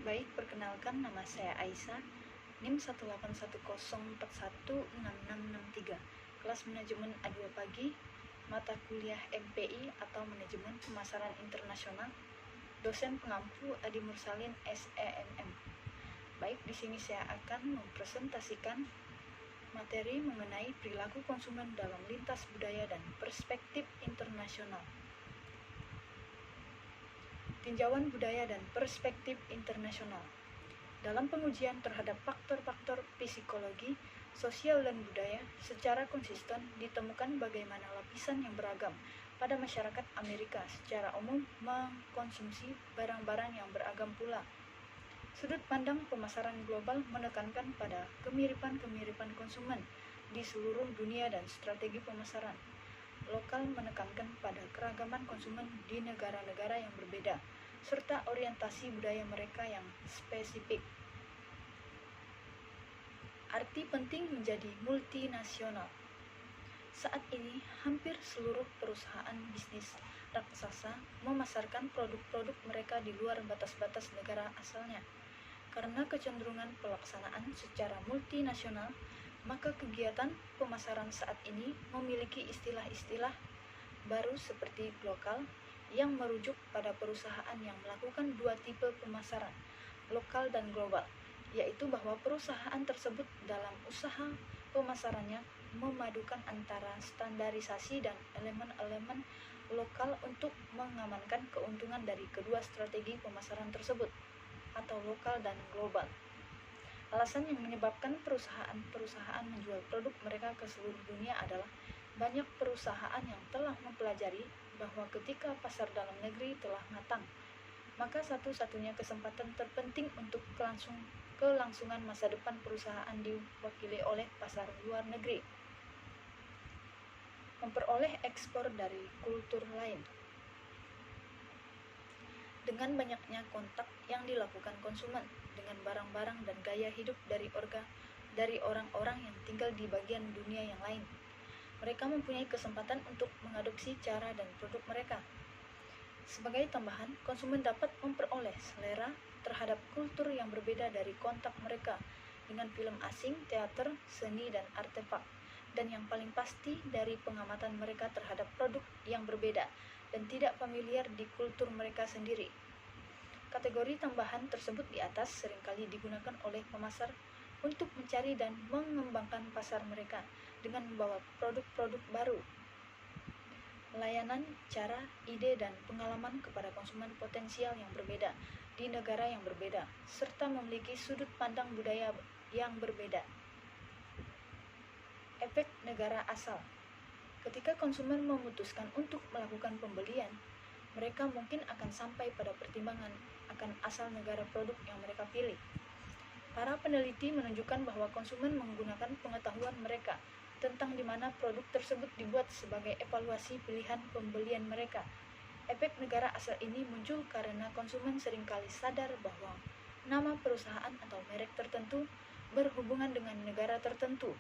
Baik, perkenalkan nama saya Aisyah, NIM 18104166663, kelas manajemen A2 pagi, mata kuliah MPI atau manajemen pemasaran internasional, dosen pengampu Adi Mursalin SEMM. Baik, di sini saya akan mempresentasikan materi mengenai perilaku konsumen dalam lintas budaya dan perspektif internasional. Tinjauan budaya dan perspektif internasional. Dalam pengujian terhadap faktor-faktor psikologi, sosial dan budaya, secara konsisten ditemukan bagaimana lapisan yang beragam pada masyarakat Amerika secara umum mengkonsumsi barang-barang yang beragam pula. Sudut pandang pemasaran global menekankan pada kemiripan-kemiripan konsumen di seluruh dunia dan strategi pemasaran lokal menekankan pada keragaman konsumen di negara-negara yang berbeda, serta orientasi budaya mereka yang spesifik. Arti penting menjadi multinasional. Saat ini, hampir seluruh perusahaan bisnis raksasa memasarkan produk-produk mereka di luar batas-batas negara asalnya. Karena kecenderungan pelaksanaan secara multinasional, maka kegiatan pemasaran saat ini memiliki istilah-istilah baru seperti lokal yang merujuk pada perusahaan yang melakukan dua tipe pemasaran, lokal dan global, yaitu bahwa perusahaan tersebut dalam usaha pemasarannya memadukan antara standarisasi dan elemen-elemen lokal untuk mengamankan keuntungan dari kedua strategi pemasaran tersebut, atau lokal dan global. Alasan yang menyebabkan perusahaan-perusahaan menjual produk mereka ke seluruh dunia adalah banyak perusahaan yang telah mempelajari bahwa ketika pasar dalam negeri telah matang, maka satu-satunya kesempatan terpenting untuk kelangsungan masa depan perusahaan diwakili oleh pasar luar negeri. Memperoleh ekspor dari kultur lain. Dengan banyaknya kontak yang dilakukan konsumen dengan barang-barang dan gaya hidup dari orang-orang yang tinggal di bagian dunia yang lain, mereka mempunyai kesempatan untuk mengadopsi cara dan produk mereka. Sebagai tambahan, konsumen dapat memperoleh selera terhadap kultur yang berbeda dari kontak mereka dengan film asing, teater, seni, dan artefak, dan yang paling pasti dari pengamatan mereka terhadap produk yang berbeda dan tidak familiar di kultur mereka sendiri. Kategori tambahan tersebut di atas seringkali digunakan oleh pemasar untuk mencari dan mengembangkan pasar mereka dengan membawa produk-produk baru, layanan, cara, ide, dan pengalaman kepada konsumen potensial yang berbeda di negara yang berbeda, serta memiliki sudut pandang budaya yang berbeda. Efek negara asal. Ketika konsumen memutuskan untuk melakukan pembelian, mereka mungkin akan sampai pada pertimbangan akan asal negara produk yang mereka pilih. Para peneliti menunjukkan bahwa konsumen menggunakan pengetahuan mereka tentang di mana produk tersebut dibuat sebagai evaluasi pilihan pembelian mereka. Efek negara asal ini muncul karena konsumen seringkali sadar bahwa nama perusahaan atau merek tertentu berhubungan dengan negara tertentu.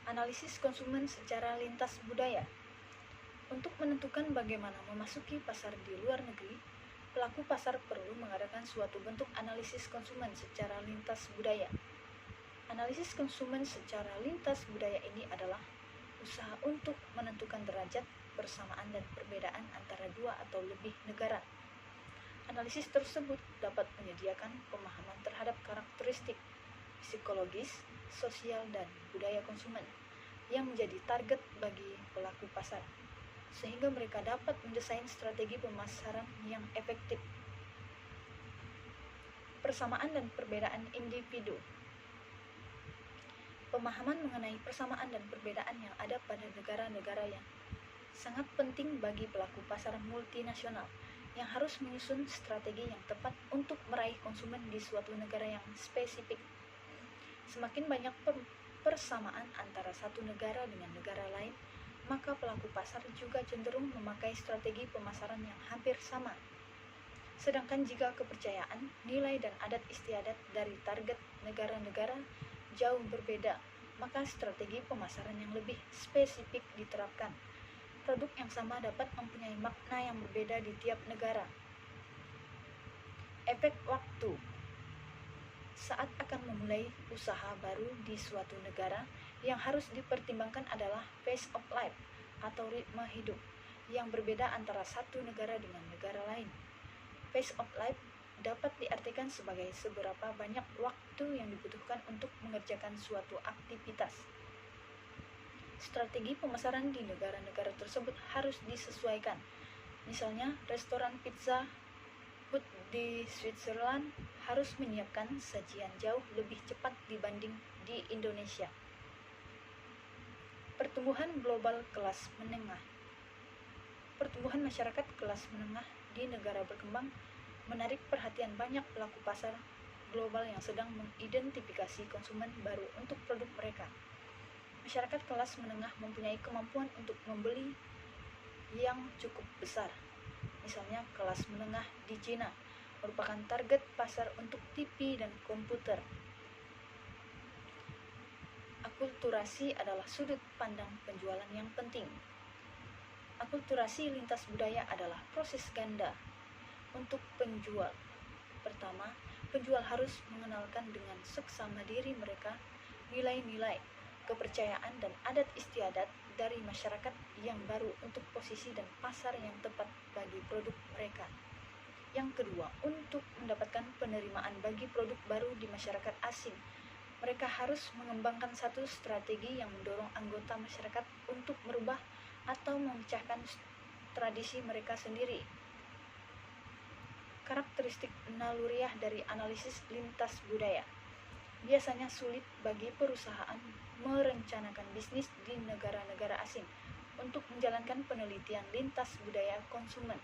Analisis konsumen secara lintas budaya. Untuk menentukan bagaimana memasuki pasar di luar negeri, pelaku pasar perlu mengadakan suatu bentuk analisis konsumen secara lintas budaya. Analisis konsumen secara lintas budaya ini adalah usaha untuk menentukan derajat persamaan dan perbedaan antara dua atau lebih negara. Analisis tersebut dapat menyediakan pemahaman terhadap karakteristik psikologis, sosial, dan budaya konsumen yang menjadi target bagi pelaku pasar, sehingga mereka dapat mendesain strategi pemasaran yang efektif. Persamaan dan perbedaan individu. Pemahaman mengenai persamaan dan perbedaan yang ada pada negara-negara yang sangat penting bagi pelaku pasar multinasional yang harus menyusun strategi yang tepat untuk meraih konsumen di suatu negara yang spesifik. Semakin banyak persamaan antara satu negara dengan negara lain, maka pelaku pasar juga cenderung memakai strategi pemasaran yang hampir sama. Sedangkan jika kepercayaan, nilai, dan adat istiadat dari target negara-negara jauh berbeda, maka strategi pemasaran yang lebih spesifik diterapkan. Produk yang sama dapat mempunyai makna yang berbeda di tiap negara. Efek waktu. Saat akan memulai usaha baru di suatu negara, yang harus dipertimbangkan adalah pace of life atau ritme hidup yang berbeda antara satu negara dengan negara lain. Pace of life dapat diartikan sebagai seberapa banyak waktu yang dibutuhkan untuk mengerjakan suatu aktivitas. Strategi pemasaran di negara-negara tersebut harus disesuaikan. Misalnya, restoran pizza Hut di Switzerland harus menyiapkan sajian jauh lebih cepat dibanding di Indonesia. Pertumbuhan global kelas menengah. Pertumbuhan masyarakat kelas menengah di negara berkembang menarik perhatian banyak pelaku pasar global yang sedang mengidentifikasi konsumen baru untuk produk mereka. Masyarakat kelas menengah mempunyai kemampuan untuk membeli yang cukup besar. Misalnya, kelas menengah di Cina merupakan target pasar untuk TV dan komputer. Akulturasi adalah sudut pandang penjualan yang penting. Akulturasi lintas budaya adalah proses ganda untuk penjual. Pertama, penjual harus mengenalkan dengan seksama diri mereka nilai-nilai, kepercayaan dan adat istiadat dari masyarakat yang baru untuk posisi dan pasar yang tepat bagi produk mereka. Yang kedua, untuk mendapatkan penerimaan bagi produk baru di masyarakat asing, mereka harus mengembangkan satu strategi yang mendorong anggota masyarakat untuk merubah atau memecahkan tradisi mereka sendiri. Karakteristik naluriah dari analisis lintas budaya. Biasanya sulit bagi perusahaan merencanakan bisnis di negara-negara asing untuk menjalankan penelitian lintas budaya konsumen.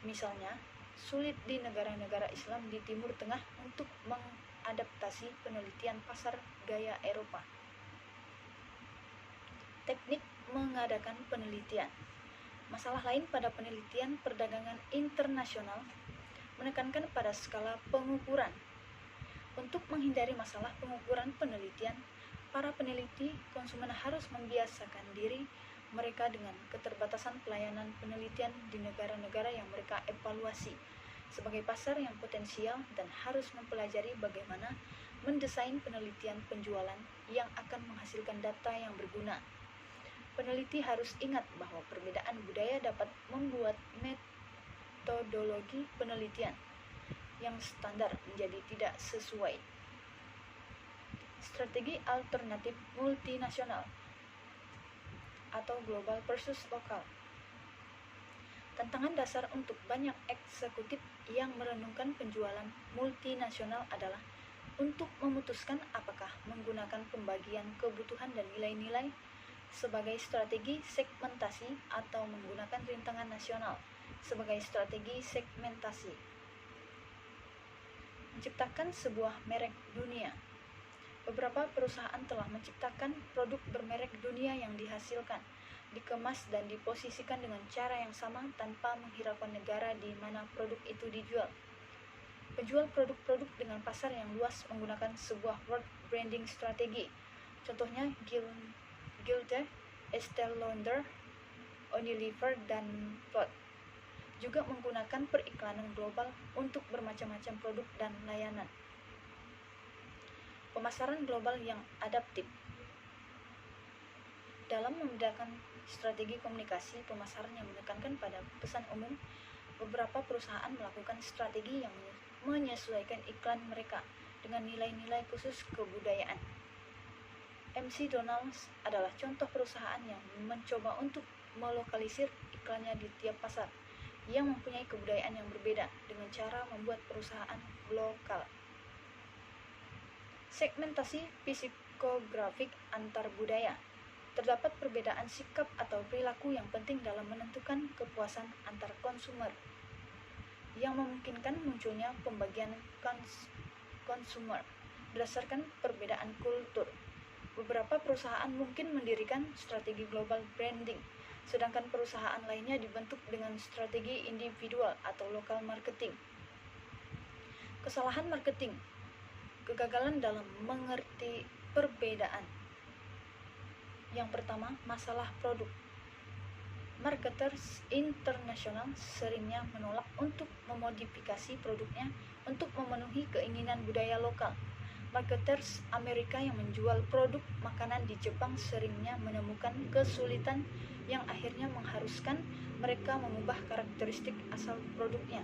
Misalnya, sulit di negara-negara Islam di Timur Tengah untuk mengadaptasi penelitian pasar gaya Eropa. Teknik mengadakan penelitian. Masalah lain pada penelitian perdagangan internasional menekankan pada skala pengukuran. Untuk menghindari masalah pengukuran penelitian, para peneliti konsumen harus membiasakan diri mereka dengan keterbatasan pelayanan penelitian di negara-negara yang mereka evaluasi sebagai pasar yang potensial dan harus mempelajari bagaimana mendesain penelitian penjualan yang akan menghasilkan data yang berguna. Peneliti harus ingat bahwa perbedaan budaya dapat membuat metodologi penelitian yang standar menjadi tidak sesuai. Strategi alternatif multinasional atau global versus lokal. Tantangan dasar untuk banyak eksekutif yang merenungkan penjualan multinasional adalah untuk memutuskan apakah menggunakan pembagian kebutuhan dan nilai-nilai sebagai strategi segmentasi atau menggunakan rintangan nasional sebagai strategi segmentasi. Menciptakan sebuah merek dunia. Beberapa perusahaan telah menciptakan produk bermerek dunia yang dihasilkan, dikemas dan diposisikan dengan cara yang sama tanpa menghiraukan negara di mana produk itu dijual. Penjual produk-produk dengan pasar yang luas menggunakan sebuah word branding strategi. Contohnya Gillette, Estée Lauder, Unilever, dan Plot. Juga menggunakan periklanan global untuk bermacam-macam produk dan layanan. Pemasaran global yang adaptif. Dalam membedakan strategi komunikasi pemasaran yang menekankan pada pesan umum, beberapa perusahaan melakukan strategi yang menyesuaikan iklan mereka dengan nilai-nilai khusus kebudayaan. McDonald's adalah contoh perusahaan yang mencoba untuk melokalisir iklannya di tiap pasar yang mempunyai kebudayaan yang berbeda dengan cara membuat perusahaan lokal. Segmentasi psikografik antar budaya. Terdapat perbedaan sikap atau perilaku yang penting dalam menentukan kepuasan antar konsumer, yang memungkinkan munculnya pembagian konsumer berdasarkan perbedaan kultur. Beberapa perusahaan mungkin mendirikan strategi global branding, sedangkan perusahaan lainnya dibentuk dengan strategi individual atau lokal marketing. Kesalahan marketing. Kegagalan dalam mengerti perbedaan. Yang pertama, masalah produk. Marketers internasional seringnya menolak untuk memodif memodifikasi produknya untuk memenuhi keinginan budaya lokal. Marketers Amerika yang menjual produk makanan di Jepang seringnya menemukan kesulitan yang akhirnya mengharuskan mereka mengubah karakteristik asal produknya.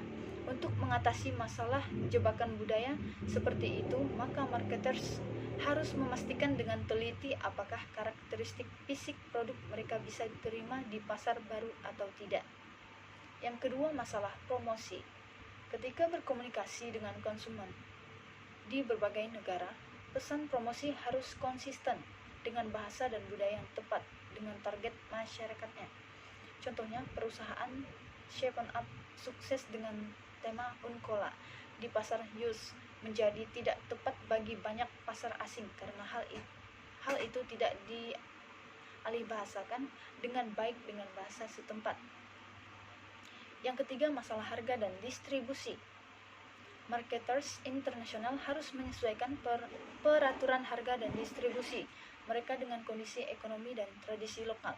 Untuk mengatasi masalah jebakan budaya seperti itu, maka marketers harus memastikan dengan teliti apakah karakteristik fisik produk mereka bisa diterima di pasar baru atau tidak. Yang kedua, masalah promosi. Ketika berkomunikasi dengan konsumen di berbagai negara, pesan promosi harus konsisten dengan bahasa dan budaya yang tepat dengan target masyarakatnya. Contohnya, perusahaan 7up sukses dengan tema Uncola di pasar US menjadi tidak tepat bagi banyak pasar asing karena hal itu tidak dialihbahasakan dengan baik dengan bahasa setempat. Yang ketiga, masalah harga dan distribusi. Marketers internasional harus menyesuaikan peraturan harga dan distribusi mereka dengan kondisi ekonomi dan tradisi lokal.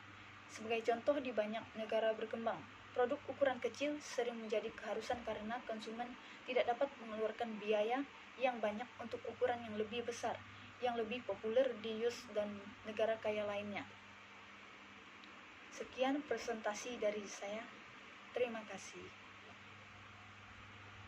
Sebagai contoh, di banyak negara berkembang, produk ukuran kecil sering menjadi keharusan karena konsumen tidak dapat mengeluarkan biaya yang banyak untuk ukuran yang lebih besar, yang lebih populer di US dan negara kaya lainnya. Sekian presentasi dari saya. Terima kasih.